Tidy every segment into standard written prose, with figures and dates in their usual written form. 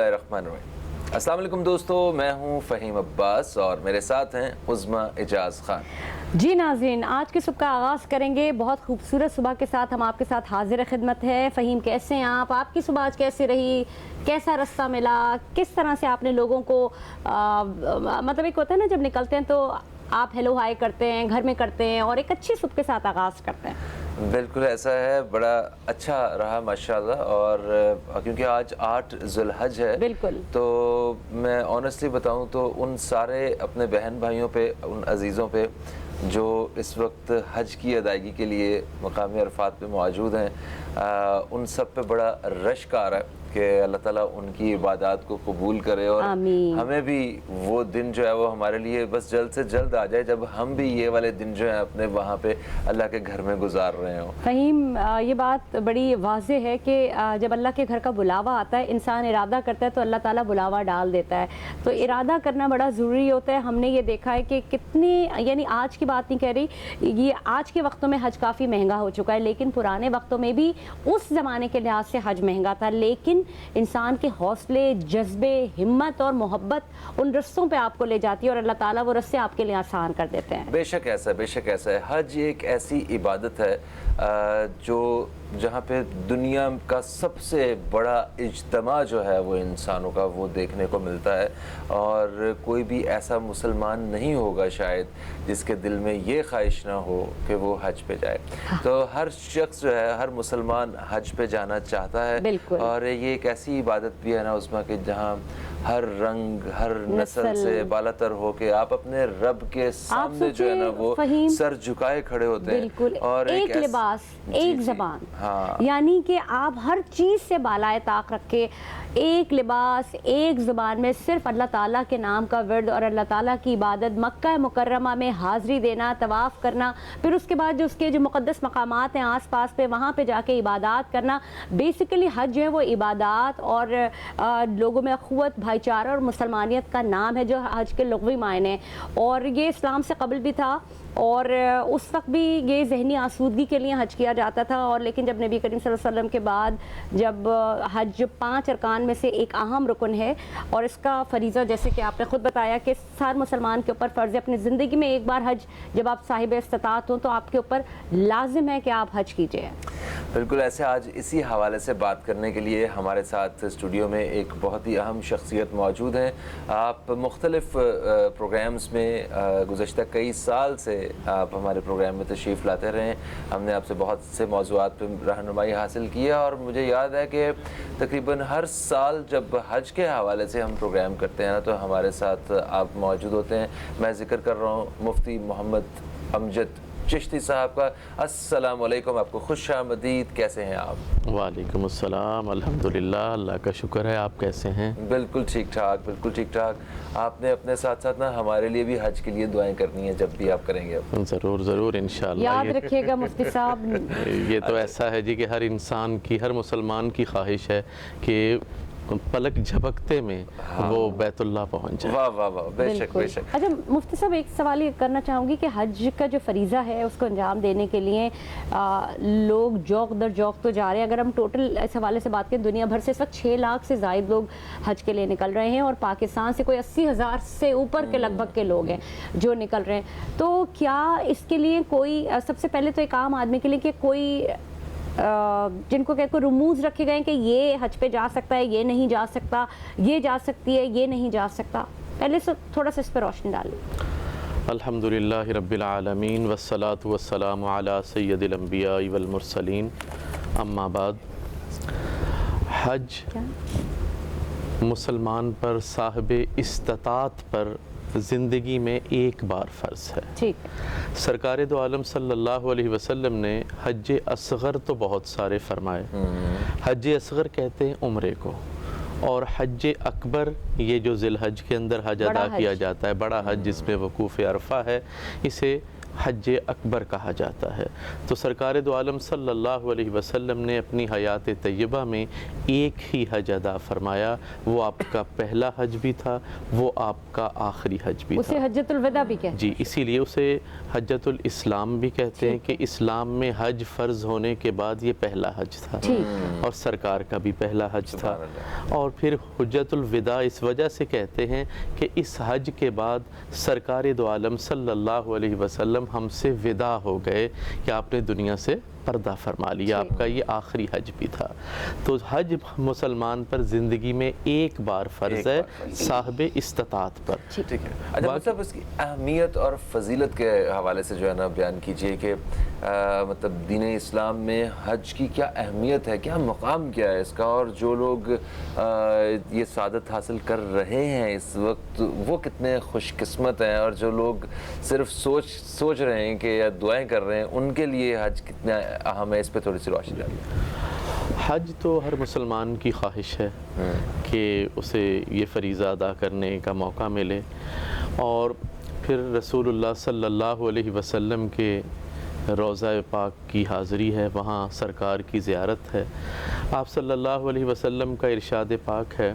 الرحمن الرحیم۔ السلام علیکم دوستو، میں ہوں فہیم عباس اور میرے ساتھ ہیں عظمیٰ اعجاز خان۔ جی ناظرین، آج کی صبح کا آغاز کریں گے بہت خوبصورت صبح کے ساتھ۔ ہم آپ کے ساتھ حاضر خدمت ہے۔ فہیم کیسے ہیں آپ کی صبح آج کیسی رہی؟ کیسا رستہ ملا؟ کس طرح سے آپ نے لوگوں کو مطلب ایک ہوتا ہے نا جب نکلتے ہیں تو آپ ہیلو ہائی کرتے ہیں، گھر میں کرتے ہیں اور ایک اچھی صبح کے ساتھ آغاز کرتے ہیں؟ بالکل ایسا ہے، بڑا اچھا رہا ماشاءاللہ، اور کیونکہ آج 8 ذی الحج ہے، بالکل، تو میں آنیسٹلی بتاؤں تو ان سارے اپنے بہن بھائیوں پہ، ان عزیزوں پہ جو اس وقت حج کی ادائیگی کے لیے مقامی عرفات پہ موجود ہیں، ان سب پہ بڑا رشک آ رہا ہے کہ اللہ تعالیٰ ان کی عبادات کو قبول کرے، اور آمین۔ ہمیں بھی وہ دن جو ہے وہ ہمارے لیے بس جلد سے جلد آ جائے جب ہم بھی یہ والے دن جو ہیں اپنے وہاں پہ اللہ کے گھر میں گزار رہے ہوں۔ فہیم، یہ بات بڑی واضح ہے کہ جب اللہ کے گھر کا بلاوا آتا ہے، انسان ارادہ کرتا ہے تو اللہ تعالیٰ بلاوا ڈال دیتا ہے، تو ارادہ کرنا بڑا ضروری ہوتا ہے۔ ہم نے یہ دیکھا ہے کہ کتنی، یعنی آج کی بات نہیں کہہ رہی، یہ آج کے وقتوں میں حج کافی مہنگا ہو چکا ہے، لیکن پرانے وقتوں میں بھی اس زمانے کے لحاظ سے حج مہنگا تھا، لیکن انسان کے حوصلے، جذبے، ہمت اور محبت ان رستوں پہ آپ کو لے جاتی ہے اور اللہ تعالیٰ وہ رستے آپ کے لیے آسان کر دیتے ہیں۔ بے شک ایسا ہے، بے شک ایسا ہے۔ حج ایک ایسی عبادت ہے جو جہاں پہ دنیا کا سب سے بڑا اجتماع جو ہے وہ انسانوں کا وہ دیکھنے کو ملتا ہے، اور کوئی بھی ایسا مسلمان نہیں ہوگا شاید جس کے دل میں یہ خواہش نہ ہو کہ وہ حج پہ جائے۔ تو ہر شخص جو ہے، ہر مسلمان حج پہ جانا چاہتا ہے، اور یہ ایک ایسی عبادت بھی ہے نا عظمیٰ کہ جہاں ہر رنگ، ہر نسل سے بالا تر ہو کے آپ اپنے رب کے سامنے جو ہے نا وہ سر جھکائے کھڑے ہوتے ہیں، بالکل، اور ایک لباس، ایک زبان، یعنی کہ آپ ہر چیز سے بالائے طاق رکھ کے ایک لباس، ایک زبان میں صرف اللہ تعالیٰ کے نام کا ورد اور اللہ تعالیٰ کی عبادت، مکہ مکرمہ میں حاضری دینا، طواف کرنا، پھر اس کے بعد جو اس کے جو مقدس مقامات ہیں آس پاس پہ، وہاں پہ جا کے عبادات کرنا۔ بیسیکلی حج جو ہے وہ عبادات اور لوگوں میں اخوت، بھائی چارہ اور مسلمانیت کا نام ہے، جو حج کے لغوی معنی ہیں، اور یہ اسلام سے قبل بھی تھا، اور اس وقت بھی یہ ذہنی آسودگی کے لیے حج کیا جاتا تھا، اور لیکن جب نبی کریم صلی اللہ علیہ وسلم کے بعد جب حج 5 ارکان میں سے ایک اہم رکن ہے، اور اس کا فریضہ جیسے کہ آپ نے خود بتایا کہ ہر مسلمان کے اوپر فرض ہے اپنی زندگی میں ایک بار حج، جب آپ صاحب استطاعت ہوں تو آپ کے اوپر لازم ہے کہ آپ حج کیجئے۔ بالکل ایسے آج اسی حوالے سے بات کرنے کے لیے ہمارے ساتھ اسٹوڈیو میں ایک بہت ہی اہم شخصیت موجود ہیں۔ آپ مختلف پروگرامز میں گزشتہ کئی سال سے آپ ہمارے پروگرام میں تشریف لاتے رہے ہیں، ہم نے آپ سے بہت سے موضوعات پہ رہنمائی حاصل کی ہے، اور مجھے یاد ہے کہ تقریباً ہر سال جب حج کے حوالے سے ہم پروگرام کرتے ہیں تو ہمارے ساتھ آپ موجود ہوتے ہیں۔ میں ذکر کر رہا ہوں مفتی محمد امجد چشتی صاحب کا۔ السلام علیکم، آپ کو خوش آمدید، کیسے ہیں آپ؟ وعلیکم السلام، الحمدللہ، اللہ کا شکر ہے، آپ کیسے ہیں؟ بالکل ٹھیک ٹھاک، بالکل ٹھیک ٹھاک۔ آپ نے اپنے ساتھ ساتھ نا ہمارے لیے بھی حج کے لیے دعائیں کرنی ہیں جب بھی آپ کریں گے۔ ضرور ضرور، انشاءاللہ۔ یاد رکھیے گا مفتی صاحب، یہ تو ایسا ہے جی کہ ہر انسان کی، ہر مسلمان کی خواہش ہے کہ پلک جھپکتے میں وہ بیت اللہ پہنچ جائے۔ واہ واہ واہ، بے شک بے شک۔ اچھا مفتی صاحب، ایک سوال یہ کرنا چاہوں گی کہ حج کا جو فریضہ ہے اس کو انجام دینے کے لیے لوگ جوق در جوق تو جا رہے ہیں۔ اگر ہم ٹوٹل اس حوالے سے بات کریں، دنیا بھر سے اس وقت 6 لاکھ سے زائد لوگ حج کے لیے نکل رہے ہیں، اور پاکستان سے کوئی 80,000 سے اوپر کے لگ بھگ کے لوگ ہیں جو نکل رہے ہیں۔ تو کیا اس کے لیے کوئی، سب سے پہلے تو ایک عام آدمی کے لیے کہ کوئی جن کو کوئی رموز رکھے گئے ہیں کہ یہ حج پہ جا سکتا ہے، یہ نہیں جا سکتا، یہ جا سکتی ہے، یہ نہیں جا سکتا، پہلے سے تھوڑا سا اس پہ روشنی ڈالیں۔ الحمدللہ رب العالمین، والصلاة والسلام علی سید الانبیاء والمرسلین، اما بعد۔ حج مسلمان پر، صاحب استطاعت پر زندگی میں ایک بار فرض ہے۔ ٹھیک۔ سرکار دو عالم صلی اللہ علیہ وسلم نے حج اصغر تو بہت سارے فرمائے۔ حج اصغر کہتے ہیں عمرے کو، اور حج اکبر یہ جو ذی الحج کے اندر حج ادا کیا جاتا ہے، بڑا حج جس میں وقوف عرفہ ہے، اسے حج اکبر کہا جاتا ہے۔ تو سرکار دو عالم صلی اللہ علیہ وسلم نے اپنی حیات طیبہ میں ایک ہی حج ادا فرمایا، وہ آپ کا پہلا حج بھی تھا، وہ آپ کا آخری حج بھی تھا۔ اسے حجۃ الوداع بھی کہتے ہیں۔ جی، اسی لیے اسے حجۃ الاسلام بھی کہتے ہیں کہ اسلام میں حج فرض ہونے کے بعد یہ پہلا حج تھا، اور سرکار کا بھی پہلا حج تھا۔ اور پھر حجۃ الوداع اس وجہ سے کہتے ہیں کہ اس حج کے بعد سرکار دو عالم صلی اللہ علیہ وسلم ہم سے وداع ہو گئے کہ آپ نے دنیا سے پردہ فرما لیا، آپ کا یہ آخری حج بھی تھا۔ تو حج مسلمان پر زندگی میں ایک بار فرض ہے، صاحب استطاعت پر۔ ٹھیک ہے، اچھا مطلب اس کی اہمیت اور فضیلت کے حوالے سے جو ہے نا بیان کیجئے کہ مطلب دین اسلام میں حج کی کیا اہمیت ہے، کیا مقام کیا ہے اس کا، اور جو لوگ یہ سعادت حاصل کر رہے ہیں اس وقت وہ کتنے خوش قسمت ہیں، اور جو لوگ صرف سوچ رہے ہیں کہ یا دعائیں کر رہے ہیں ان کے لیے حج کتنا اہم ہے، اس پہ تھوڑی سی روشنی ڈالیے۔ حج تو ہر مسلمان کی خواہش ہے کہ اسے یہ فریضہ ادا کرنے کا موقع ملے، اور پھر رسول اللہ صلی اللہ علیہ وسلم کے روضہ پاک کی حاضری ہے، وہاں سرکار کی زیارت ہے۔ آپ صلی اللہ علیہ وسلم کا ارشاد پاک ہے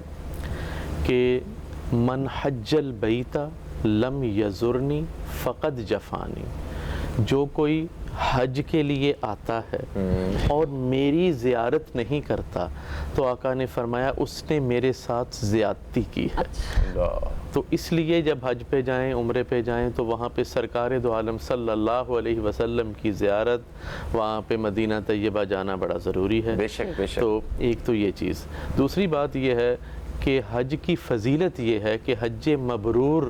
کہ من حج البیت لم یزرنی فقد جفانی، جو کوئی حج کے لیے آتا ہے اور میری زیارت نہیں کرتا تو آقا نے فرمایا اس نے میرے ساتھ زیادتی کی ہے۔ تو اس لیے جب حج پہ جائیں، عمرے پہ جائیں، تو وہاں پہ سرکار دو عالم صلی اللہ علیہ وسلم کی زیارت، وہاں پہ مدینہ طیبہ جانا بڑا ضروری ہے۔ بے شک بے شک۔ تو ایک تو یہ چیز، دوسری بات یہ ہے کہ حج کی فضیلت یہ ہے کہ حج مبرور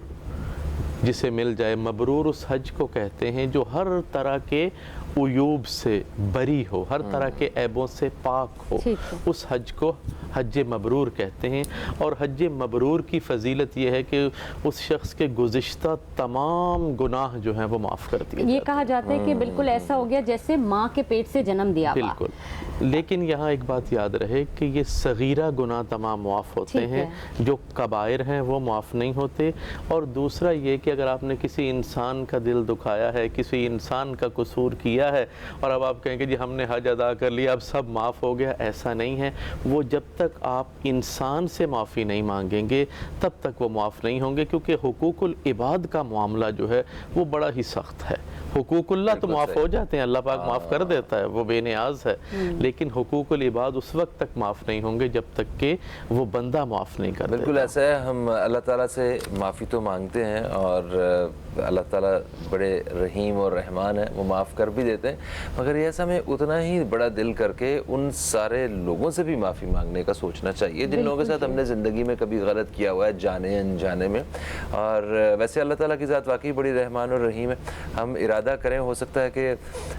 جسے مل جائے، مبرور اس حج کو کہتے ہیں جو ہر طرح کے عیوب سے بری ہو، ہر طرح کے عیبوں سے پاک ہو، اس حج کو حج مبرور کہتے ہیں۔ اور حج مبرور کی فضیلت یہ ہے کہ اس شخص کے گزشتہ تمام گناہ جو ہیں وہ معاف کر دیے جاتے ہیں۔ یہ کہا جاتا ہے کہ بالکل ایسا ہو گیا جیسے ماں کے پیٹ سے جنم دیا ہوا۔ بالکل، لیکن یہاں ایک بات یاد رہے کہ یہ صغیرہ گناہ تمام معاف ہوتے ہیں، جو کبائر ہیں وہ معاف نہیں ہوتے۔ اور دوسرا یہ کہ اگر آپ نے کسی انسان کا دل دکھایا ہے، کسی انسان کا قصور کیا ہے، اور اب آپ کہیں کہ جی ہم نے حج ادا کر لیا اب سب معاف ہو گیا، ایسا نہیں ہے۔ وہ جب تک آپ انسان سے معافی نہیں مانگیں گے تب تک وہ معاف نہیں ہوں گے، کیونکہ حقوق العباد کا معاملہ جو ہے وہ بڑا ہی سخت ہے۔ حقوق اللہ تو معاف ہو جاتے ہیں، اللہ پاک معاف کر دیتا ہے، وہ بے نیاز ہے، لیکن حقوق العباد اس وقت تک معاف نہیں ہوں گے جب تک کہ وہ بندہ معاف نہیں کر دیتا۔ بالکل ایسا ہے، ہم اللہ تعالیٰ سے معافی تو مانگتے ہیں، اور اللہ تعالیٰ بڑے رحیم اور رحمان ہیں، وہ معاف کر بھی دیتے ہیں، مگر یہ ایسا ہمیں اتنا ہی بڑا دل کر کے ان سارے لوگوں سے بھی معافی مانگنے کا سوچنا چاہیے جن لوگوں کے ساتھ ہم نے زندگی میں کبھی غلط کیا ہوا ہے، جانے انجانے میں۔ اور ویسے اللہ تعالیٰ کی ذات واقعی بڑی رحمان اور رحیم ہے، ہم ارادہ کریں، ہو سکتا ہے کہ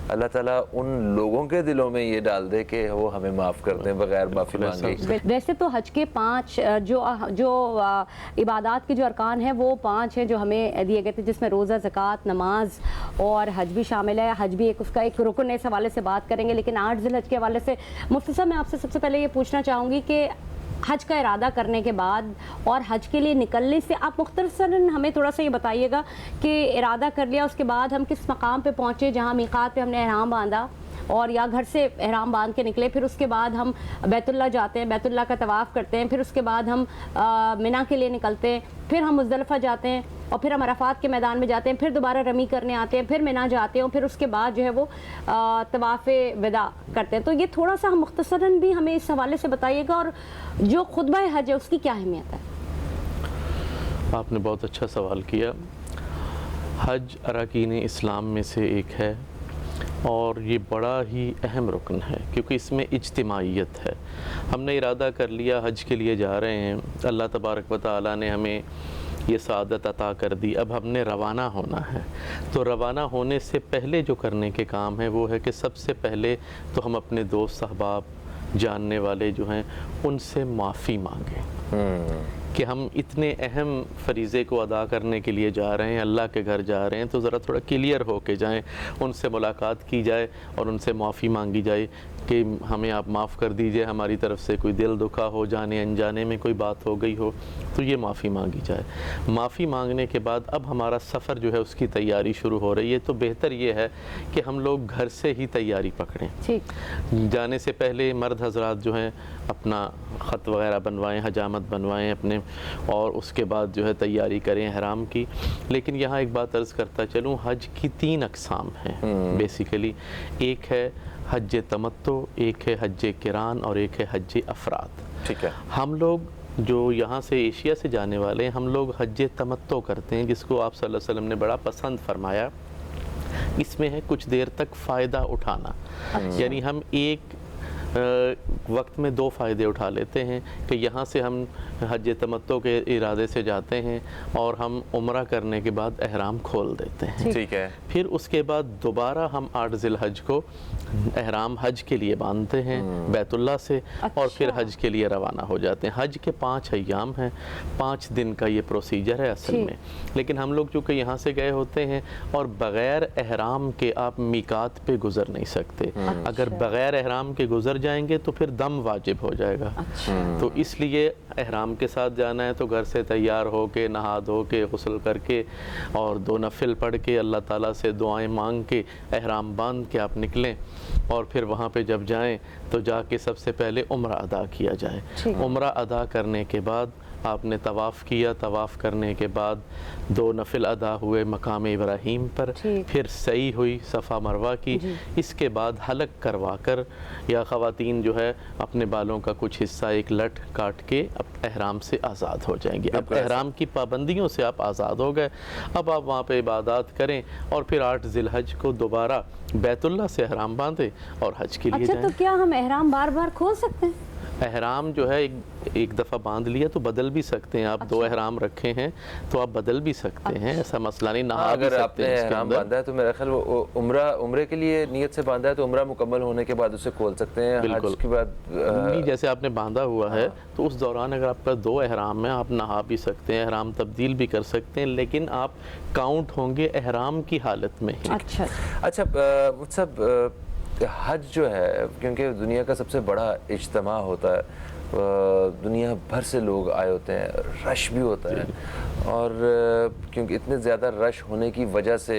اللہ تعالیٰ ان لوگوں کے دلوں میں یہ ڈال دے کہ وہ ہمیں معاف کر دیں بغیر معافی مانگے۔ ویسے تو حج کے 5 جو عبادات کے جو ارکان ہیں وہ 5 ہیں جو ہمیں دیے گئے تھے، جس میں روزہ، زکوٰۃ، نماز اور حج بھی شامل ہے۔ حج بھی اس کا ایک رکن ہے، اس حوالے سے بات کریں گے، لیکن 8 ذی الحج کے حوالے سے مفتی صاحب میں آپ سے سب سے پہلے یہ پوچھنا چاہوں گی کہ حج کا ارادہ کرنے کے بعد اور حج کے لیے نکلنے سے آپ مختصراً ہمیں تھوڑا سا یہ بتائیے گا کہ ارادہ کر لیا، اس کے بعد ہم کس مقام پہ پہنچے جہاں میقات پہ ہم نے احرام باندھا اور یا گھر سے احرام باندھ کے نکلے، پھر اس کے بعد ہم بیت اللہ جاتے ہیں، بیت اللہ کا طواف کرتے ہیں، پھر اس کے بعد ہم منی کے لیے نکلتے ہیں، پھر ہم مزدلفہ جاتے ہیں، اور پھر ہم عرفات کے میدان میں جاتے ہیں، پھر دوبارہ رمی کرنے آتے ہیں، پھر منی جاتے ہیں، پھر اس کے بعد جو ہے وہ طواف وداع کرتے ہیں۔ تو یہ تھوڑا سا مختصراً بھی ہمیں اس حوالے سے بتائیے گا، اور جو خطبہ حج ہے اس کی کیا اہمیت ہے؟ آپ نے بہت اچھا سوال کیا۔ حج اراکین اسلام میں سے ایک ہے، اور یہ بڑا ہی اہم رکن ہے کیونکہ اس میں اجتماعیت ہے۔ ہم نے ارادہ کر لیا حج کے لیے جا رہے ہیں، اللہ تبارک و تعالیٰ نے ہمیں یہ سعادت عطا کر دی، اب ہم نے روانہ ہونا ہے۔ تو روانہ ہونے سے پہلے جو کرنے کے کام ہے وہ ہے کہ سب سے پہلے تو ہم اپنے دوست احباب، جاننے والے جو ہیں ان سے معافی مانگیں کہ ہم اتنے اہم فریضے کو ادا کرنے کے لیے جا رہے ہیں, اللہ کے گھر جا رہے ہیں, تو ذرا تھوڑا کلیئر ہو کے جائیں, ان سے ملاقات کی جائے اور ان سے معافی مانگی جائے کہ ہمیں آپ معاف کر دیجئے, ہماری طرف سے کوئی دل دکھا ہو, جانے انجانے میں کوئی بات ہو گئی ہو تو یہ معافی مانگی جائے. معافی مانگنے کے بعد اب ہمارا سفر جو ہے اس کی تیاری شروع ہو رہی ہے, تو بہتر یہ ہے کہ ہم لوگ گھر سے ہی تیاری پکڑیں. جانے سے پہلے مرد حضرات جو ہیں اپنا خط وغیرہ بنوائیں, حجامت بنوائیں اپنے, اور اس کے بعد جو ہے تیاری کریں احرام کی. لیکن یہاں ایک بات عرض کرتا چلوں, حج کی 3 اقسام ہیں بیسیکلی. ایک ہے حج تمتع, ایک ہے حج قران اور ایک ہے حج افراد. ٹھیک ہے. ہم لوگ جو یہاں سے ایشیا سے جانے والے ہیں, ہم لوگ حج تمتع کرتے ہیں, جس کو آپ صلی اللہ علیہ وسلم نے بڑا پسند فرمایا. اس میں ہے کچھ دیر تک فائدہ اٹھانا, یعنی ہم ایک وقت میں 2 فائدے اٹھا لیتے ہیں کہ یہاں سے ہم حج تمتع کے ارادے سے جاتے ہیں اور ہم عمرہ کرنے کے بعد احرام کھول دیتے ہیں. ٹھیک ہے. پھر اس کے بعد دوبارہ ہم 8 ذی الحج کو احرام حج کے لیے باندھتے ہیں بیت اللہ سے, اور پھر حج کے لیے روانہ ہو جاتے ہیں. حج کے 5 ایام ہیں, 5 دن کا یہ پروسیجر ہے اصل میں. لیکن ہم لوگ چونکہ یہاں سے گئے ہوتے ہیں اور بغیر احرام کے آپ میقات پہ گزر نہیں سکتے. اگر بغیر احرام کے گزر جائیں گے تو پھر دم واجب ہو جائے گا. تو اس لیے احرام کے ساتھ جانا ہے تو گھر سے تیار ہو کے, نہا دھو کے, غسل کر کے اور 2 نفل پڑھ کے اللہ تعالیٰ سے دعائیں مانگ کے احرام باندھ کے آپ نکلیں. اور پھر وہاں پہ جب جائیں تو جا کے سب سے پہلے عمرہ ادا کیا جائے. عمرہ ادا کرنے کے بعد آپ نے طواف کیا, طواف کرنے کے بعد 2 نفل ادا ہوئے مقام ابراہیم پر, پھر سعی ہوئی صفا مروہ کی. اس کے بعد حلق کروا کر, یا خواتین جو ہے اپنے بالوں کا کچھ حصہ ایک لٹ کاٹ کے اب احرام سے آزاد ہو جائیں گے. اب احرام کی پابندیوں سے آپ آزاد ہو گئے. اب آپ وہاں پہ عبادات کریں اور پھر 8 ذی الحج کو دوبارہ بیت اللہ سے احرام باندھیں اور حج کے لیے جائیں. تو کیا ہم احرام بار بار کھول سکتے ہیں؟ احرام جو ہے ایک دفعہ باندھ لیا تو بدل بھی سکتے ہیں. آپ 2 احرام رکھے ہیں تو آپ بدل بھی سکتے ہیں, ایسا مسئلہ نہیں. نہا بھی اگر آپ سکتے نے ہیں. احرام باندھا ہے تو میرا خیال وہ عمرے کے لیے نیت سے باندھا ہے تو عمرہ مکمل ہونے کے بعد اسے کھول سکتے ہیں. حج کے بعد جیسے آپ نے باندھا ہوا ہے تو اس دوران اگر آپ کا 2 احرام ہیں, آپ نہا بھی سکتے ہیں, احرام تبدیل بھی کر سکتے ہیں, لیکن آپ کاؤنٹ ہوں گے احرام کی حالت میں ہی. اچھا مصعب, حج جو ہے کیونکہ دنیا کا سب سے بڑا اجتماع ہوتا ہے, دنیا بھر سے لوگ آئے ہوتے ہیں, رش بھی ہوتا ہے, اور کیونکہ اتنے زیادہ رش ہونے کی وجہ سے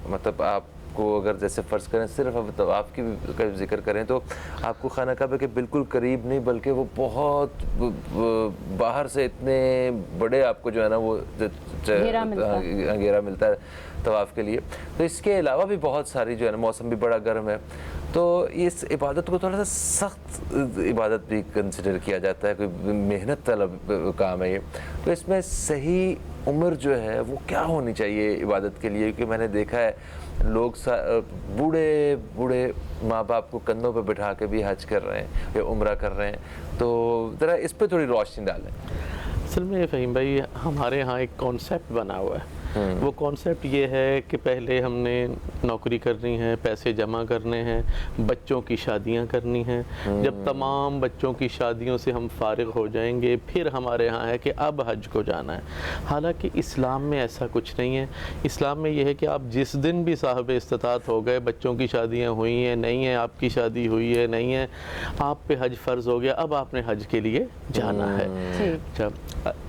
مطلب آپ کو اگر جیسے فرض کریں صرف اب طواف کی ذکر کریں تو آپ کو خانہ کعبہ کے بالکل قریب نہیں بلکہ وہ بہت باہر سے اتنے بڑے آپ کو جو ہے نا وہ گھیرا ملتا ہے طواف کے لیے. تو اس کے علاوہ بھی بہت ساری جو ہے نا, موسم بھی بڑا گرم ہے, تو اس عبادت کو تھوڑا سا سخت عبادت بھی کنسیڈر کیا جاتا ہے, کوئی محنت طلب کام ہے یہ. تو اس میں صحیح عمر جو ہے وہ کیا ہونی چاہیے عبادت کے لیے؟ کیونکہ میں نے دیکھا ہے لوگ بوڑھے ماں باپ کو کندھوں پہ بٹھا کے بھی حج کر رہے ہیں یا عمرہ کر رہے ہیں, تو ذرا اس پہ تھوڑی روشنی ڈالیں. اصل میں فہیم بھائی ہمارے ہاں ایک کانسیپٹ بنا ہوا ہے. وہ کانسیپٹ یہ ہے کہ پہلے ہم نے نوکری کرنی ہے, پیسے جمع کرنے ہیں, بچوں کی شادیاں کرنی ہیں. جب تمام بچوں کی شادیوں سے ہم فارغ ہو جائیں گے پھر ہمارے ہاں ہے کہ اب حج کو جانا ہے. حالانکہ اسلام میں ایسا کچھ نہیں ہے. اسلام میں یہ ہے کہ آپ جس دن بھی صاحب استطاعت ہو گئے, بچوں کی شادیاں ہوئی ہیں نہیں ہیں, آپ کی شادی ہوئی ہے نہیں ہے, آپ پہ حج فرض ہو گیا, اب آپ نے حج کے لیے جانا ہے.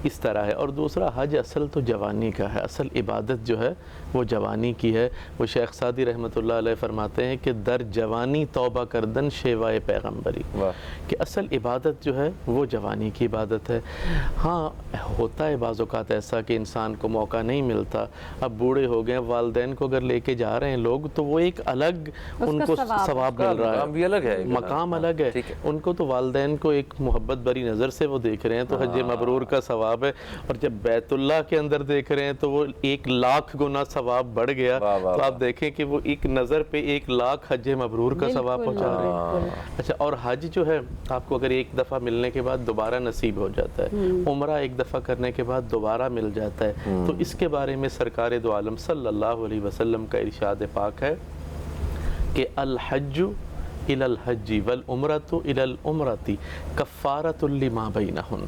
اس طرح ہے. اور دوسرا, حج اصل تو جوانی کا ہے, اصل عبادت جو ہے وہ جوانی کی ہے. وہ شیخ سعدی رحمۃ اللہ علیہ فرماتے ہیں کہ در جوانی توبہ کردن شیوائے پیغمبری, کہ اصل عبادت جو ہے وہ جوانی کی عبادت ہے. ہاں ہوتا ہے بعض اوقات ایسا کہ انسان کو موقع نہیں ملتا, اب بوڑھے ہو گئے, والدین کو اگر لے کے جا رہے ہیں لوگ تو وہ ایک الگ ان کو ثواب مل رہا ہے, مقام الگ ہے ان کو. تو والدین کو ایک محبت بری نظر سے وہ دیکھ رہے ہیں تو حج مبرور کا ثواب ہے. اور جب بیت اللہ کے اندر دیکھ رہے ہیں تو وہ 1,00,000 گنا ثواب بڑھ گیا. تو آپ دیکھیں کہ وہ ایک نظر پہ 1,00,000 حج مبرور کا ثواب پہنچا رہے ہیں. اچھا, اور حج جو ہے آپ کو اگر ایک دفعہ ملنے کے بعد دوبارہ نصیب ہو جاتا ہے, عمرہ ایک دفعہ کرنے کے بعد دوبارہ مل جاتا ہے. تو اس کے بارے میں سرکار دو عالم صلی اللہ علیہ وسلم کا ارشاد پاک ہے کہ الحج الى الحج والعمرۃ الى العمرۃ کفارۃ لما بینہن,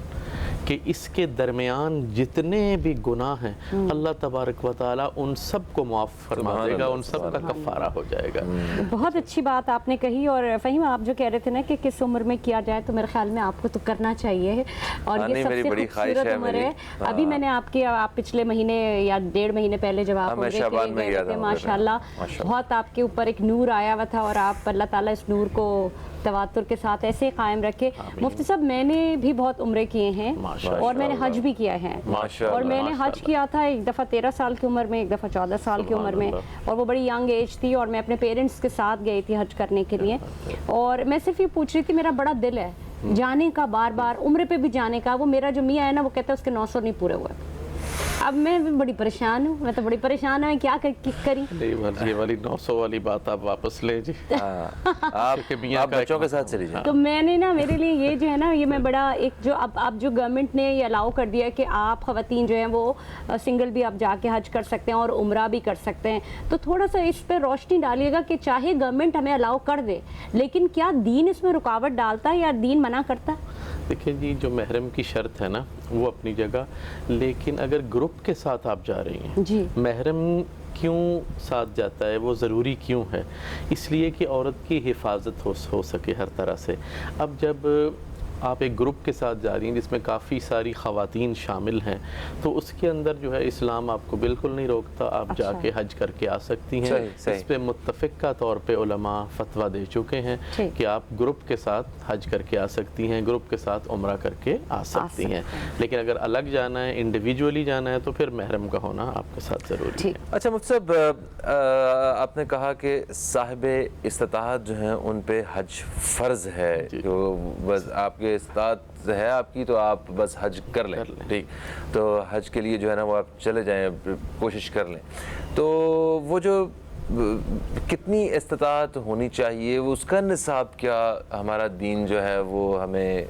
کہ اس کے درمیان جتنے بھی گناہ ہیں اللہ تبارک و تعالیٰ ان سب کو معاف فرما دے گا، ان سب کا کفارہ ہو جائے گا۔ بہت اچھی بات آپ نے کہی، اور فہیم آپ جو کہہ رہے تھے نا کہ کس عمر میں کیا جائے، تو میرے خیال میں آپ کو تو کرنا چاہیے، اور یہ سب سے خوبصورت عمر ہے۔ ابھی میں نے آپ پچھلے مہینے یا 1.5 مہینے پہلے جب آپ عمرے کے لیے گئے تھے، ماشاءاللہ بہت آپ کے اوپر ایک نور آیا ہوا تھا، اور آپ اللہ تعالیٰ اس نور کو تواتر کے ساتھ ایسے قائم رکھے۔ مفتی صاحب میں نے بھی بہت عمرے کیے ہیں اور میں نے حج بھی کیا ہے، اور میں نے حج کیا تھا ایک دفعہ 13 سال کی عمر میں، ایک دفعہ 14 سال کی عمر میں، اور وہ بڑی ینگ ایج تھی، اور میں اپنے پیرنٹس کے ساتھ گئی تھی حج کرنے کے لیے۔ اور میں صرف یہ پوچھ رہی تھی، میرا بڑا دل ہے جانے کا، بار بار عمرے پہ بھی جانے کا۔ وہ میرا جو میاں ہے نا، وہ کہتا ہے اس کے 900 نہیں پورے ہوئے۔ اب میں بڑی پریشان ہوں، میں تو بڑی پریشان ہوں، کیا کری؟ یہ والی 900 والی بات آپ واپس لیں جی، آپ بچوں کے ساتھ چلی جائیں۔ تو میں نے نا، میرے لیے یہ جو ہے نا، یہ میں بڑا ایک جو اب جو گورنمنٹ نے یہ الاؤ کر دیا کہ آپ خواتین جو ہیں وہ سنگل بھی آپ جا کے حج کر سکتے ہیں اور عمرہ بھی کر سکتے ہیں، تو تھوڑا سا اس پہ روشنی ڈالیے گا کہ چاہے گورنمنٹ ہمیں الاؤ کر دے، لیکن کیا دین اس میں رکاوٹ ڈالتا ہے یا دین منع کرتا ہے؟ دیکھیں جی، جو محرم کی شرط ہے نا وہ اپنی جگہ، لیکن اگر گروپ کے ساتھ آپ جا رہی ہیں جی، محرم کیوں ساتھ جاتا ہے، وہ ضروری کیوں ہے؟ اس لیے کہ عورت کی حفاظت ہو سکے ہر طرح سے۔ اب جب آپ ایک گروپ کے ساتھ جا رہی ہیں جس میں کافی ساری خواتین شامل ہیں، تو اس کے اندر جو ہے اسلام آپ کو بالکل نہیں روکتا، آپ جا کے حج کر کے آ سکتی ہیں۔ اس پہ متفقہ طور پہ علماء فتویٰ دے چکے ہیں کہ آپ گروپ کے ساتھ حج کر کے آ سکتی ہیں، گروپ کے ساتھ عمرہ کر کے آ سکتی ہیں، لیکن اگر الگ جانا ہے، انڈیویجولی جانا ہے، تو پھر محرم کا ہونا آپ کے ساتھ ضروری ہے۔ اچھا مفتی صاحب، آپ نے کہا کہ صاحب استطاعت جو ہیں ان پہ حج فرض ہے، جو بس آپ کے استطاعت ہے آپ کی تو آپ بس حج کر لیں، ٹھیک، تو حج کے لیے جو ہے نا وہ آپ چلے جائیں، کوشش کر لیں۔ تو وہ جو کتنی استطاعت ہونی چاہیے، اس کا نصاب کیا ہمارا دین جو ہے وہ ہمیں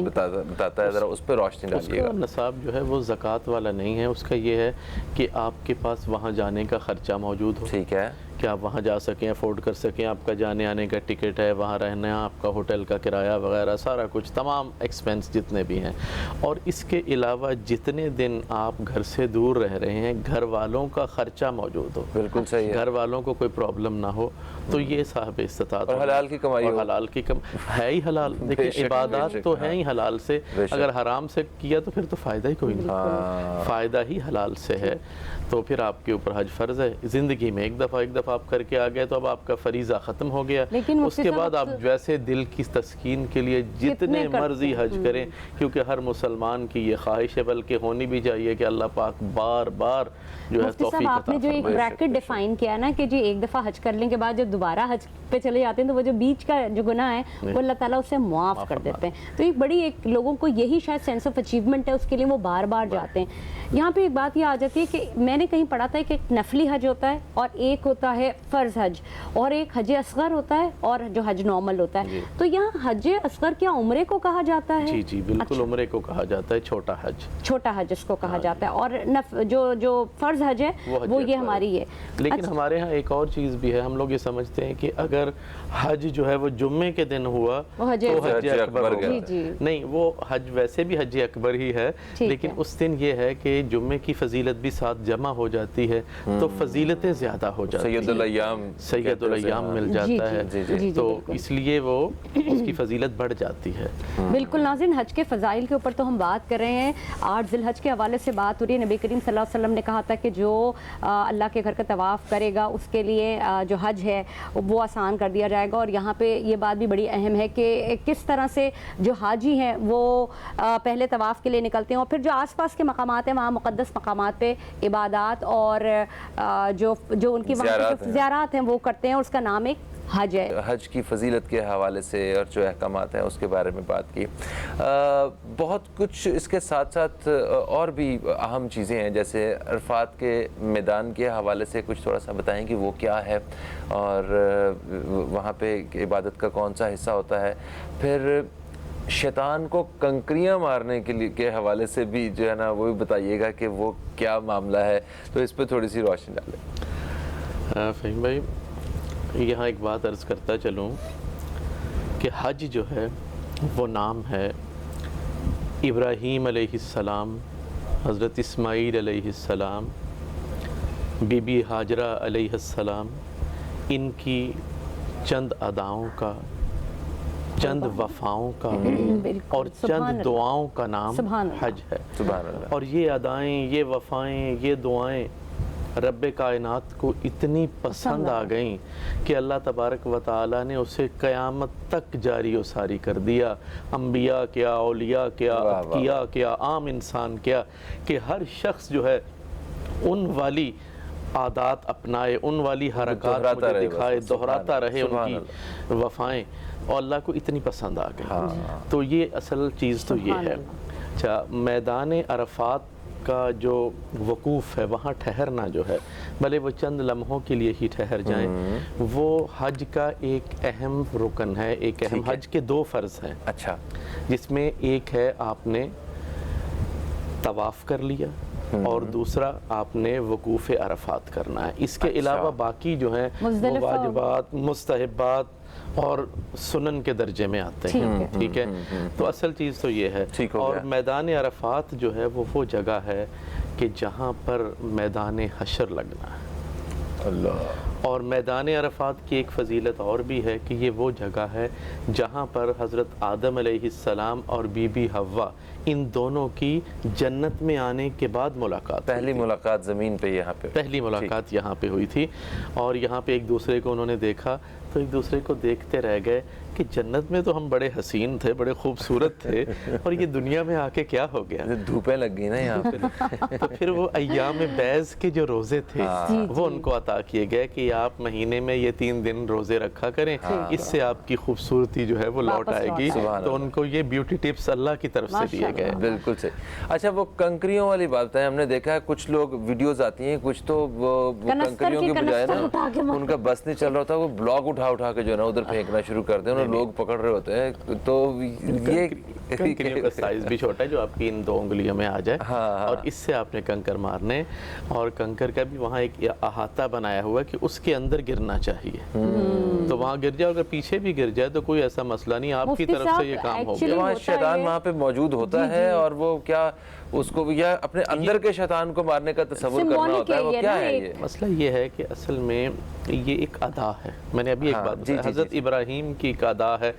بتاتا ہے، ذرا اس پہ روشنی ڈالیے گا۔ اس کا نصاب جو ہے وہ زکوٰۃ والا نہیں ہے، اس کا یہ ہے کہ آپ کے پاس وہاں جانے کا خرچہ موجود ہو، ٹھیک ہے، کہ آپ وہاں جا سکیں، افورڈ کر سکیں، آپ کا جانے آنے کا ٹکٹ ہے، وہاں رہنا، آپ کا ہوٹل کا کرایہ وغیرہ سارا کچھ، تمام ایکسپینس جتنے بھی ہیں، اور اس کے علاوہ جتنے دن آپ گھر سے دور رہ رہے ہیں گھر والوں کا خرچہ موجود ہو، بالکل صحیح ہے، گھر والوں کو کوئی پرابلم نہ ہو، تو یہ صاحب استطاعت، اور حلال کی کمائی ہو، حلال کی ہے ہی حلال۔ دیکھیں عبادات تو ہیں ہی حلال سے، اگر حرام سے کیا تو پھر تو فائدہ ہی کوئی نہیں، فائدہ ہی حلال سے ہے، تو پھر آپ کے اوپر حج فرض ہے۔ زندگی میں ایک دفعہ آپ کر کے آ گئے تو اب آپ کا فریضہ ختم ہو گیا، اس کے بعد آپ جیسے دل کی تسکین کے لیے جتنے مرضی حج کریں، کیونکہ ہر مسلمان کی یہ خواہش ہے، بلکہ ہونی بھی چاہیے کہ اللہ پاک بار بار جو ہے توفیق عطا فرمائے۔ آپ نے جو ایک بریکٹ ڈیفائن کیا نا کہ جی ایک دفعہ حج کرنے کے بعد جب دوبارہ حج پہ چلے جاتے ہیں تو وہ جو بیچ کا جو گناہ ہے وہ اللہ تعالیٰ اسے معاف کر دیتے ہیں، تو ایک بڑی ایک لوگوں کو یہی شاید سینس آف اچیومنٹ ہے، اس کے لیے وہ بار بار جاتے ہیں۔ یہاں پہ ایک بات یہ آ جاتی ہے کہ میں نے کہیں پڑھا تھا کہ ایک نفلی حج ہوتا ہے اور ایک ہوتا ہے فرض حج، اور ایک حج اصغر ہوتا ہے اور جو حج نارمل ہوتا ہے، تو یہاں حج اصغر کیا عمرے کو کہا جاتا ہے؟ جی بالکل، عمرے کو کہا جاتا ہے، چھوٹا حج اس کو کہا جاتا ہے، اور جو فرض حج ہے وہ یہ ہماری ہے۔ لیکن ہمارے ہاں ایک اور چیز بھی ہے، ہم لوگ یہ سمجھتے ہیں کہ اگر حج جو ہے وہ جمعے کے دن ہوا تو حج اکبر ہوگا، نہیں، وہ حج ویسے بھی حج اکبر ہی ہے، لیکن اس دن یہ ہے کہ جمعے کی فضیلت بھی ساتھ جمع ہو جاتی ہے تو فضیلتیں زیادہ ہو جاتی ہیں، سید الایام مل جاتا ہے، تو اس لیے وہ اس کی فضیلت بڑھ جاتی ہے۔ بالکل ناظرین، حج کے فضائل کے اوپر تو ہم بات کر رہے ہیں، 8 ذی الحج کے حوالے سے بات ہو رہی ہے۔ نبی کریم صلی اللہ علیہ وسلم نے کہا تھا کہ جو اللہ کے گھر کا طواف کرے گا اس کے لیے جو حج ہے وہ آسان کر دیا جائے گا، اور یہاں پہ یہ بات بھی بڑی اہم ہے کہ کس طرح سے جو حاجی ہیں وہ پہلے طواف کے لیے نکلتے ہیں، اور پھر جو آس پاس کے مقامات ہیں وہاں مقدس مقامات پہ عبادات اور جو ان کی زیارات ہیں وہ کرتے ہیں، اور اس کا نام ایک حج ہے۔ حج کی فضیلت کے حوالے سے اور جو احکامات ہیں اس کے بارے میں بات کی، بہت کچھ اس کے ساتھ ساتھ اور بھی اہم چیزیں ہیں، جیسے عرفات کے میدان کے حوالے سے کچھ تھوڑا سا بتائیں کہ وہ کیا ہے، اور وہاں پہ عبادت کا کون سا حصہ ہوتا ہے، پھر شیطان کو کنکریاں مارنے کے حوالے سے بھی جو ہے نا وہ بھی بتائیے گا کہ وہ کیا معاملہ ہے، تو اس پہ تھوڑی سی روشنی ڈالیں۔ فہیم بھائی، یہاں ایک بات عرض کرتا چلوں کہ حج جو ہے وہ نام ہے ابراہیم علیہ السلام، حضرت اسماعیل علیہ السلام، بی بی ہاجرہ علیہ السلام، ان کی چند اداؤں کا، چند وفاؤں کا اور چند دعاؤں کا نام حج ہے۔ سبحان اللہ۔ اور یہ ادائیں، یہ وفائیں، یہ دعائیں رب کائنات کو اتنی پسند آ گئیں کہ اللہ تبارک و تعالیٰ نے اسے قیامت تک جاری و ساری کر دیا۔ انبیاء کیا، اولیاء کیا، اتقیاء کیا، عام انسان کیا، کہ ہر شخص جو ہے ان والی عادات اپنائے، ان والی حرکات مجھے دکھائے، دہراتا رہے ان کی وفائیں، اور اللہ کو اتنی پسند آ گئی۔ تو یہ اصل چیز تو یہ ہے۔ اچھا، میدان عرفات کا جو وقوف ہے، وہاں ٹھہرنا جو ہے، بھلے وہ چند لمحوں کے لیے ہی ٹھہر جائیں، وہ حج کا ایک اہم رکن ہے، ایک اہم۔ حج کے 2 فرض ہیں، اچھا، جس میں ایک ہے آپ نے طواف کر لیا، اور دوسرا آپ نے وقوف عرفات کرنا ہے۔ اس کے علاوہ باقی جو ہیں وہ واجبات، مستحبات اور سنن کے درجے میں آتے ہیں، ٹھیک ہے۔ تو اصل چیز تو یہ ہے۔ اور میدان عرفات جو ہے وہ جگہ ہے کہ جہاں پر میدان حشر لگنا ہے۔ اللہ۔ اور میدان عرفات کی ایک فضیلت اور بھی ہے کہ یہ وہ جگہ ہے جہاں پر حضرت آدم علیہ السلام اور بی بی حوا، ان دونوں کی جنت میں آنے کے بعد ملاقات، پہلی ملاقات زمین پہ یہاں پہ، پہلی ملاقات یہاں پہ ہوئی تھی۔ اور یہاں پہ ایک دوسرے کو انہوں نے دیکھا تو ایک دوسرے کو دیکھتے رہ گئے کہ جنت میں تو ہم بڑے حسین تھے، بڑے خوبصورت تھے، اور یہ دنیا میں آ کے کیا ہو گیا؟ دھوپیں لگ گئی نا یہاں پہ۔ تو پھر وہ ایام بیض کے جو روزے تھے وہ ان کو عطا کیے گئے کہ آپ مہینے میں یہ 3 دن روزے رکھا کریں، اس سے آپ کی خوبصورتی جو ہے وہ لوٹ آئے گی۔ تو ان کو یہ بیوٹی ٹپس اللہ کی طرف سے دیے گئے۔ بالکل صحیح۔ اچھا، وہ کنکریوں والی بات ہے، ہم نے دیکھا ہے کچھ لوگ ویڈیوز آتی ہیں، کچھ تو وہ کنکریوں کے بجائے نا ان کا بس نہیں چل رہا ہوتا، وہ بلاک اٹھا کے جو ہے نا ادھر پھینکنا شروع کر دیں، اور لوگ پکڑ رہے ہوتے ہیں۔ تو یہ کنکریوں کا سائز بھی چھوٹا ہے جو آپ کی ان 2 انگلیوں میں آ جائے، اور اس سے آپ نے کنکر مارنے، اور کنکر کا بھی وہاں ایک احاطہ بنایا ہوا ہے کہ اس کے اندر گرنا چاہیے، تو وہاں گر جائے، اگر پیچھے بھی گر جائے تو کوئی ایسا مسئلہ نہیں، آپ کی طرف سے یہ کام ہو گیا۔ وہاں شیطان وہاں پہ موجود ہوتا ہے، اور وہ کیا اس کو یا اپنے اندر کے شیطان کو مارنے کا تصور کرنا ہوتا ہے، وہ کیا ہے؟ یہ مسئلہ یہ ہے کہ اصل میں یہ ایک ادا ہے۔ میں نے ابھی ایک بات بتائی، حضرت ابراہیم کی ایک ادا ہے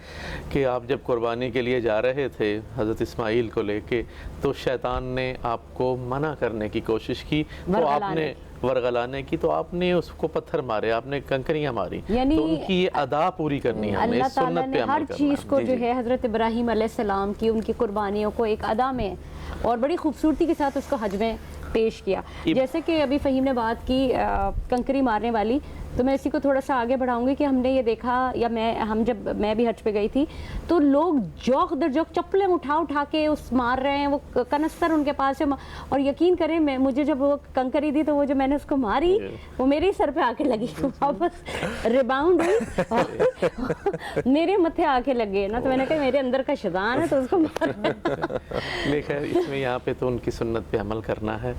کہ آپ جب قربانی کے لیے جا رہے تھے حضرت اسماعیل کو لے کے، تو شیطان نے آپ کو منع کرنے کی کوشش کی، تو آپ نے ورغلانے کی، تو آپ نے اس کو پتھر مارے، آپ نے کنکریاں ماری، تو ان کی یہ ادا پوری کرنی ہے، ہمیں اللہ تعالیٰ سنت نے پہ عمل ہر کرنا چیز کو جو ہے حضرت ابراہیم علیہ السلام کی ان کی قربانیوں کو ایک ادا میں اور بڑی خوبصورتی کے ساتھ اس کو حج میں پیش کیا۔ جیسے کہ ابھی فہیم نے بات کی کنکری مارنے والی، تو میں اسی کو تھوڑا سا آگے بڑھاؤں گی کہ ہم نے یہ دیکھا، یا جب میں بھی حج پہ گئی تھی تو لوگ جوق در جوق چپلیں اٹھا کے اس مار رہے ہیں، وہ کنستر ان کے پاس ہے، اور یقین کریں مجھے جب وہ کنکری دی تو وہ جو میں نے اس کو ماری وہ میرے سر پہ آ کے لگی، واپس ریباؤنڈ ہوئی اور میرے متھے آ کے لگے نا، تو میں نے کہا میرے اندر کا شیطان ہے تو اس کو خیر اس میں یہاں پہ تو ان کی سنت پہ عمل کرنا ہے،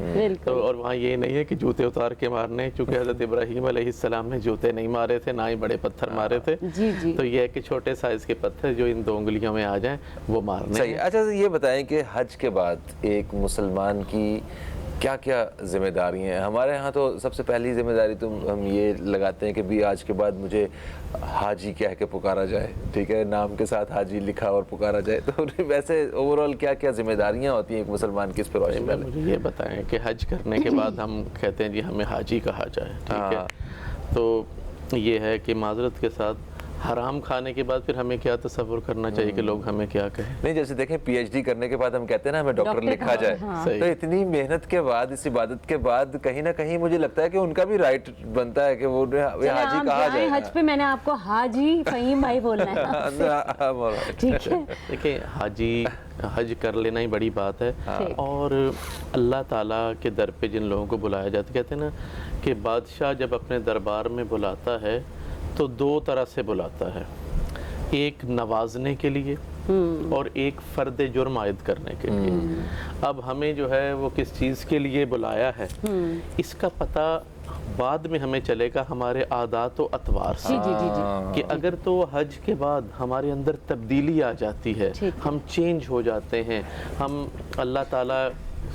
اور وہاں یہ نہیں ہے کہ جوتے اتار کے مارنے، چونکہ حضرت ابراہیم علیہ السلام نے جوتے نہیں مارے تھے، نہ ہی بڑے پتھر مارے تھے، تو یہ ہے کہ چھوٹے سائز کے پتھر جو ان 2 انگلیوں میں آ جائیں وہ مارنے۔ صحیح۔ اچھا یہ بتائیں کہ حج کے بعد ایک مسلمان کی کیا کیا ذمہ داری ہیں؟ ہمارے ہاں تو سب سے پہلی ذمہ داری تو ہم یہ لگاتے ہیں کہ بھی آج کے بعد مجھے حاجی کہہ کے پکارا جائے، ٹھیک ہے، نام کے ساتھ حاجی لکھا اور پکارا جائے۔ تو ویسے اوورآل کیا کیا ذمہ داریاں ہوتی ہیں ایک مسلمان کی؟ اس پہ روشنی ڈالیں۔ مجھے یہ بتائیں کہ حج کرنے کے بعد ہم کہتے ہیں جی ہمیں حاجی کہا جائے، ٹھیک ہے، تو یہ ہے کہ معذرت کے ساتھ حرام کھانے کے بعد پھر ہمیں کیا تصور کرنا چاہیے کہ لوگ ہمیں کیا کہیں؟ نہیں، جیسے دیکھیں پی ایچ ڈی کرنے کے بعد ہم کہتے ہیں نا ہمیں ڈاکٹر لکھا جائے، تو اتنی محنت کے بعد، اس عبادت کے بعد کہیں نہ کہیں مجھے لگتا ہے کہ ان کا بھی رائٹ بنتا ہے کہ وہ حاجی کہا جائے۔ حج پہ میں نے آپ کو حاجی فہیم بھائی بولنا ہے، ٹھیک ہے۔ دیکھیں حاجی حج کر لینا ہی بڑی بات ہے، اور اللہ تعالیٰ کے در پہ جن لوگوں کو بلایا جاتا ہے، کہتے ہیں نا کہ بادشاہ جب اپنے دربار میں بلاتا ہے تو 2 طرح سے بلاتا ہے، ایک نوازنے کے لیے اور ایک فرد جرم عائد کرنے کے لیے۔ اب ہمیں جو ہے وہ کس چیز کے لیے بلایا ہے اس کا پتہ بعد میں ہمیں چلے گا ہمارے عادات و اطوار سے، کہ اگر تو حج کے بعد ہمارے اندر تبدیلی آ جاتی ہے، ہم چینج ہو جاتے ہیں، ہم اللہ تعالیٰ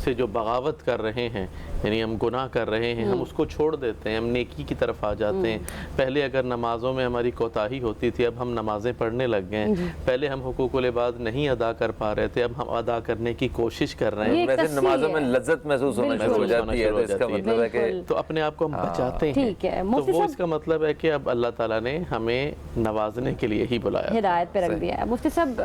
سے جو بغاوت کر رہے ہیں، یعنی ہم گناہ کر رہے ہیں، ہم اس کو چھوڑ دیتے ہیں، ہم نیکی کی طرف آ جاتے ہیں۔ پہلے اگر نمازوں میں ہماری کوتاہی ہوتی تھی، اب ہم نمازیں پڑھنے لگ گئے ہیں۔ پہلے ہم حقوق العباد نہیں ادا کر پا رہے تھے، اب ہم ادا کرنے کی کوشش کر رہے ہیں۔ ویسے نمازوں میں لذت محسوس ہونا شروع ہو جاتی ہے، تو اس کا مطلب ہے کہ تو اپنے آپ کو ہم بچاتے ہیں، تو وہ اس کا مطلب ہے کہ اب اللہ تعالیٰ نے ہمیں نوازنے کے لیے ہی بلایا، ہدایت پہ رکھ دیا ہے۔ مفتی صاحب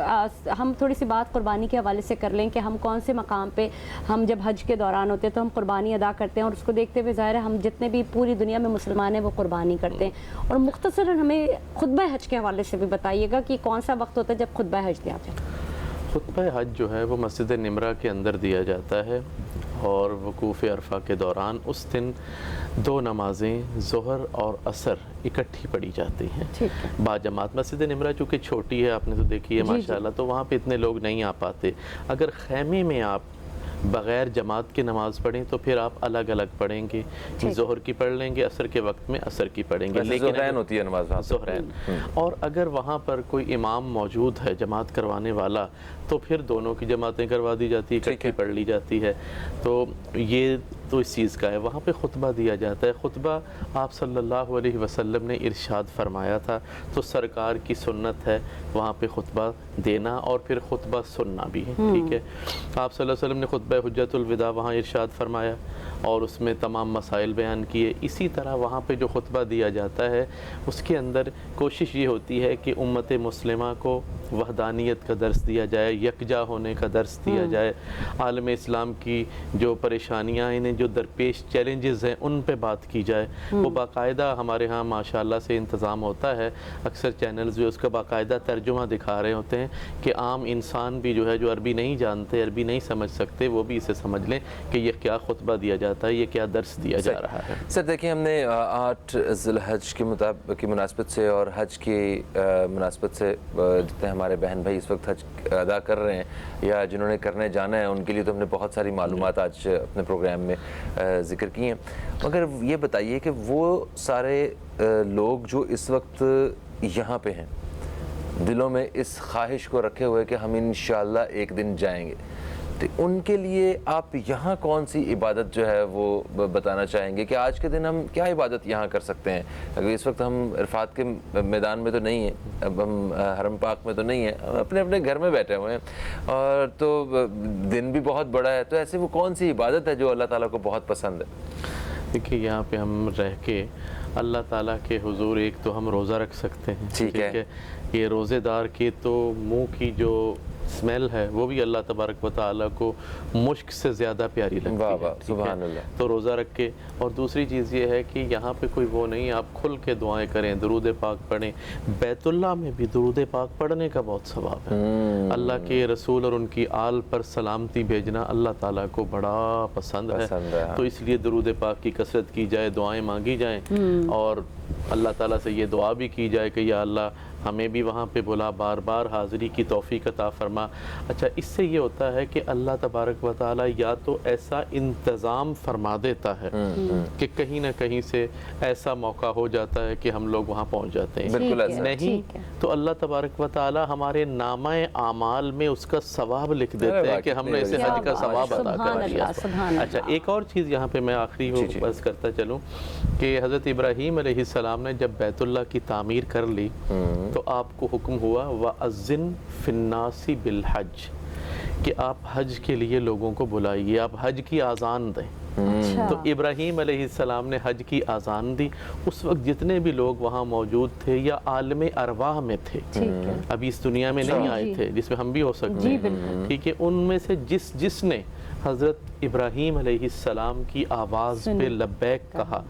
ہم تھوڑی سی بات قربانی کے حوالے سے کر لیں کہ ہم کون سے مقام پہ ہم جب حج کے دوران ہوتے ہیں تو ہم قربانی ادا کرتے ہیں، اور اس کو دیکھتے ہوئے ظاہر ہے ہم جتنے بھی پوری دنیا میں مسلمان ہیں وہ قربانی کرتے ہیں۔ اور مختصراً ہمیں خطبہ حج کے حوالے سے بھی بتائیے گا کہ کون سا وقت ہوتا ہے جب خطبہ حج دیا جاتا ہے؟ خطبہ حج جو ہے وہ مسجد نمرہ کے اندر دیا جاتا ہے، اور وقوف عرفہ کے دوران اس دن 2 نمازیں ظہر اور عصر اکٹھی پڑھی جاتی ہیں با جماعت۔ مسجد نمرہ چونکہ چھوٹی ہے، آپ نے تو دیکھی ہے ماشاءاللہ، تو وہاں پہ اتنے لوگ نہیں آ پاتے۔ اگر خیمے میں آپ بغیر جماعت کی نماز پڑھیں تو پھر آپ الگ الگ پڑھیں گے، ظہر کی پڑھ لیں گے، عصر کے وقت میں عصر کی پڑھیں گے، لیکن ظہرین ہوتی ہے نماز، ظہرین۔ اور اگر وہاں پر کوئی امام موجود ہے جماعت کروانے والا، تو پھر دونوں کی جماعتیں کروا دی جاتی ہے، اکٹھی پڑھ لی جاتی ہے۔ تو یہ تو اس چیز کا ہے۔ وہاں پہ خطبہ دیا جاتا ہے۔ خطبہ آپ صلی اللہ علیہ وسلم نے ارشاد فرمایا تھا، تو سرکار کی سنت ہے وہاں پہ خطبہ دینا اور پھر خطبہ سننا بھی ہے، ٹھیک ہے۔ آپ صلی اللہ علیہ وسلم نے خطبہ حجۃ الوداع وہاں ارشاد فرمایا اور اس میں تمام مسائل بیان کیے۔ اسی طرح وہاں پہ جو خطبہ دیا جاتا ہے اس کے اندر کوشش یہ ہوتی ہے کہ امت مسلمہ کو وحدانیت کا درس دیا جائے، یکجا ہونے کا درس دیا جائے، عالم اسلام کی جو پریشانیاں، انہیں جو درپیش چیلنجز ہیں ان پہ بات کی جائے۔ وہ باقاعدہ ہمارے ہاں ماشاءاللہ سے انتظام ہوتا ہے، اکثر چینلز جو اس کا باقاعدہ ترجمہ دکھا رہے ہوتے ہیں کہ عام انسان بھی جو ہے جو عربی نہیں جانتے، عربی نہیں سمجھ سکتے، وہ بھی اسے سمجھ لیں کہ یہ کیا خطبہ دیا جاتا ہے، یہ کیا درس دیا جا رہا ہے۔ سر دیکھیں، ہم نے 8 ذی الحج کی مناسبت سے اور حج کی مناسبت سے جتنے ہمارے بہن بھائی اس وقت حج ادا کر رہے ہیں یا جنہوں نے کرنے جانا ہے، ان کے لیے تو ہم نے بہت ساری معلومات آج اپنے پروگرام میں ذکر کی ہیں، مگر یہ بتائیے کہ وہ سارے لوگ جو اس وقت یہاں پہ ہیں، دلوں میں اس خواہش کو رکھے ہوئے کہ ہم انشاءاللہ ایک دن جائیں گے، تو ان کے لیے آپ یہاں کون سی عبادت جو ہے وہ بتانا چاہیں گے کہ آج کے دن ہم کیا عبادت یہاں کر سکتے ہیں؟ اگر اس وقت ہم عرفات کے میدان میں تو نہیں ہیں، اب ہم حرم پاک میں تو نہیں ہیں، ہم اپنے اپنے گھر میں بیٹھے ہوئے ہیں، اور تو دن بھی بہت بڑا ہے، تو ایسے وہ کون سی عبادت ہے جو اللہ تعالیٰ کو بہت پسند ہے؟ دیکھیے، یہاں پہ ہم رہ کے اللہ تعالیٰ کے حضور ایک تو ہم روزہ رکھ سکتے ہیں، ٹھیک ہے۔ یہ روزے دار کے تو منہ کی جو اسمیل ہے وہ بھی اللہ تبارک و تعالیٰ کو مشک سے زیادہ پیاری لگتی ہے، سبحان اللہ۔ تو روزہ رکھ کے، اور دوسری چیز یہ ہے کہ یہاں پہ کوئی وہ نہیں، آپ کھل کے دعائیں کریں، درود پاک پڑھیں۔ بیت اللہ میں بھی درود پاک پڑھنے کا بہت ثواب ہے۔ اللہ کے رسول اور ان کی آل پر سلامتی بھیجنا اللہ تعالیٰ کو بڑا پسند ہے، تو اس لیے درود پاک کی کثرت کی جائے، دعائیں مانگی جائیں، اور اللہ تعالیٰ سے یہ دعا بھی کی جائے کہ یا اللہ ہمیں بھی وہاں پہ بلا، بار بار حاضری کی توفیق عطا فرما۔ اچھا، اس سے یہ ہوتا ہے کہ اللہ تبارک و تعالیٰ یا تو ایسا انتظام فرما دیتا ہے کہ کہیں نہ کہیں سے ایسا موقع ہو جاتا ہے کہ ہم لوگ وہاں پہنچ جاتے ہیں، نہیں تو اللہ تبارک و تعالیٰ ہمارے نامہ اعمال میں اس کا ثواب لکھ دیتے ہیں کہ ہم نے اسے حج کا ثواب ادا کر دیا۔ اچھا، ایک اور چیز یہاں پہ میں آخری بس کرتا چلوں کہ حضرت ابراہیم علیہ السلام نے جب بیت اللہ کی تعمیر کر لی تو آپ کو حکم ہوا وَأَذِّن فِي النَّاسِ بِالْحَجِّ، کہ آپ حج کے لیے لوگوں کو بلائیے، آپ حج کی اذان دیں۔ تو ابراہیم علیہ السلام نے حج کی اذان دی۔ اس وقت جتنے بھی لوگ وہاں موجود تھے یا عالم ارواح میں تھے، ابھی اس دنیا میں نہیں آئے تھے جس میں ہم بھی ہو سکتے ہیں، ٹھیک ہے، ان میں سے جس نے حضرت ابراہیم علیہ السلام کی آواز پہ لبیک کہا،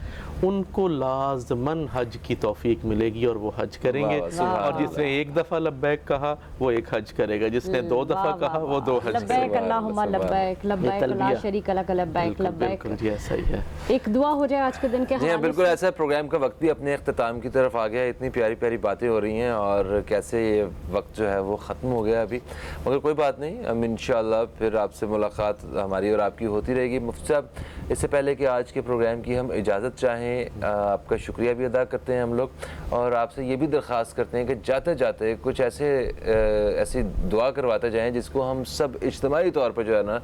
ان کو لازماً حج کی توفیق ملے گی اور وہ حج کریں گے، اور جس نے ایک دفعہ لبیک کہا وہ ایک حج کرے گا، جس نے 2 دفعہ کہا وہ 2 حج کرے گا۔ لبیک اللہم لبیک، لبیک لا شریک لک لبیک، لبیک۔ بالکل جی ایسا ہی ہے۔ ایک دعا ہو جائے آج کے دن کے حوالے سے۔ بالکل ایسا ہے، پروگرام کا وقت بھی اپنے اختتام کی طرف آ گیا، اتنی پیاری پیاری باتیں ہو رہی ہیں اور کیسے یہ وقت جو ہے وہ ختم ہو گیا ابھی، مگر کوئی بات نہیں، ہم انشاءاللہ پھر آپ سے ملاقات ہماری اور آپ کی کی ہوتی رہے گی۔ مفتی صاحب، اس سے پہلے کہ آج کے پروگرام کی ہم اجازت چاہیں، آپ کا شکریہ بھی ادا کرتے ہیں ہم لوگ، اور آپ سے یہ بھی درخواست کرتے ہیں کہ جاتے جاتے کچھ ایسی دعا کرواتے جائیں جس کو ہم سب اجتماعی طور پر جو ہے نا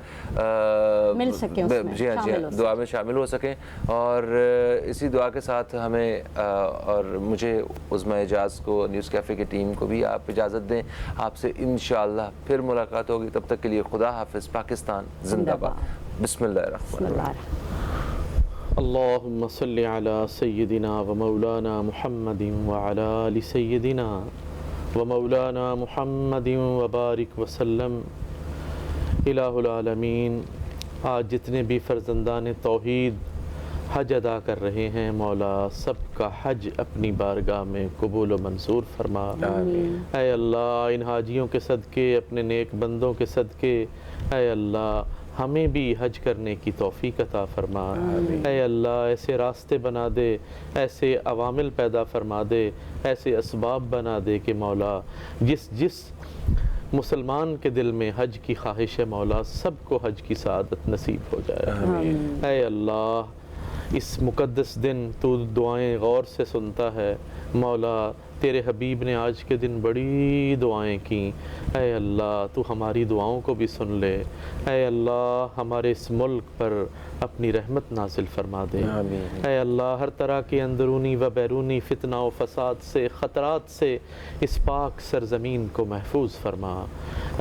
مل سکیں، اس میں جی ہاں دعا میں شامل ہو سکیں، اور اسی دعا کے ساتھ ہمیں اور مجھے عظمی اعجاز کو، نیوز کیفے کی ٹیم کو بھی آپ اجازت دیں۔ آپ سے انشاءاللہ پھر ملاقات ہوگی، تب تک کے لیے خدا حافظ۔ پاکستان زندہ باد۔ بسم اللہ الرحمن الرحیم۔ اللہم صلی علی سیدنا و مولانا محمد وعلی آل سیدنا و مولانا محمد وبارک وسلم۔ الہ العالمین، آج جتنے بھی فرزندان توحید حج ادا کر رہے ہیں، مولا سب کا حج اپنی بارگاہ میں قبول و منظور فرما۔ اے اللہ، ان حاجیوں کے صدقے، اپنے نیک بندوں کے صدقے، اے اللہ ہمیں بھی حج کرنے کی توفیق عطا فرما۔ اے اللہ ایسے راستے بنا دے، ایسے عوامل پیدا فرما دے، ایسے اسباب بنا دے کہ مولا جس مسلمان کے دل میں حج کی خواہش ہے، مولا سب کو حج کی سعادت نصیب ہو جائے۔ اے اللہ اس مقدس دن تو دعائیں غور سے سنتا ہے، مولا تیرے حبیب نے آج کے دن بڑی دعائیں کیں، اے اللہ تو ہماری دعاؤں کو بھی سن لے۔ اے اللہ ہمارے اس ملک پر اپنی رحمت نازل فرما دے۔ اے اللہ ہر طرح کے اندرونی و بیرونی فتنہ و فساد سے، خطرات سے اس پاک سرزمین کو محفوظ فرما۔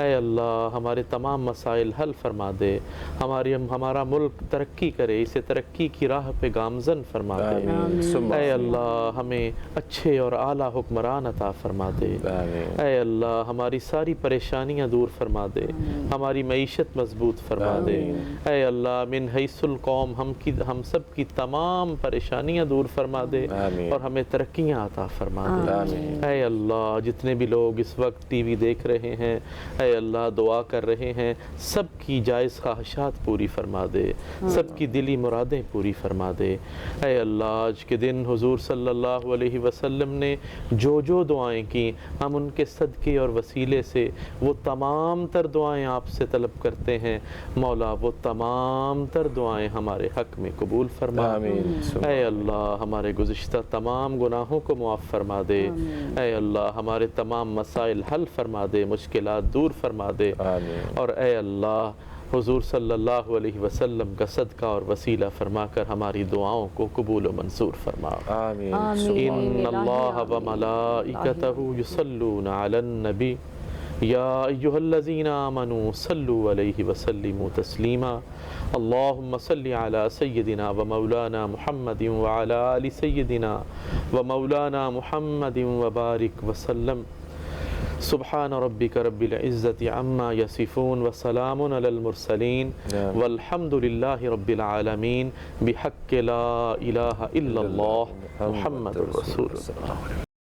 اے اللہ ہمارے تمام مسائل حل فرما دے، ہمارا ملک ترقی کرے، اسے ترقی کی راہ پہ گامزن فرما دے۔ اے اللہ ہمیں اچھے اور اعلیٰ حکمران عطا فرما دے۔ اے اللہ ہماری ساری پریشانیاں دور فرما دے، ہماری معیشت مضبوط فرما دے۔ اے اللہ من حیث القوم ہم سب کی تمام پریشانیاں دور فرما دے اور ہمیں ترقیاں عطا فرما دے۔ اے اللہ جتنے بھی لوگ اس وقت ٹی وی دیکھ رہے ہیں، اے اللہ دعا کر رہے ہیں، سب کی جائز خواہشات پوری فرما دے، سب کی دلی مرادیں پوری فرما دے۔ اے اللہ آج کے دن حضور صلی اللہ علیہ وسلم نے جو دعائیں کی، ہم ان کے صدقے اور وسیلے سے وہ تمام تر دعائیں آپ سے طلب کرتے ہیں، مولا وہ تمام تر دعائیں ہمارے حق میں قبول فرما۔ اے اللہ ہمارے گزشتہ تمام گناہوں کو معاف فرما دے۔ اے اللہ ہمارے تمام مسائل حل فرما دے، مشکلات دور فرما دے، اور اے اللہ حضور صلی اللہ علیہ وسلم کا صدقہ اور وسیلہ فرما کر ہماری دعاؤں کو قبول و منظور فرما۔ ان اللہ و ملائکتہ یصلون علی النبی یا ایھا الذین آمنوا صلوا علیہ وسلموا تسلیما۔ اللہم صلی علی سیدنا و مولانا محمد وعلی آل سیدنا و مولانا محمد وبارک وسلم۔ سبحان ربک رب العزت عما یصفون وسلام علی المرسلین والحمد للہ رب العالمین بحق لا الہ الا اللہ محمد رسول اللہ۔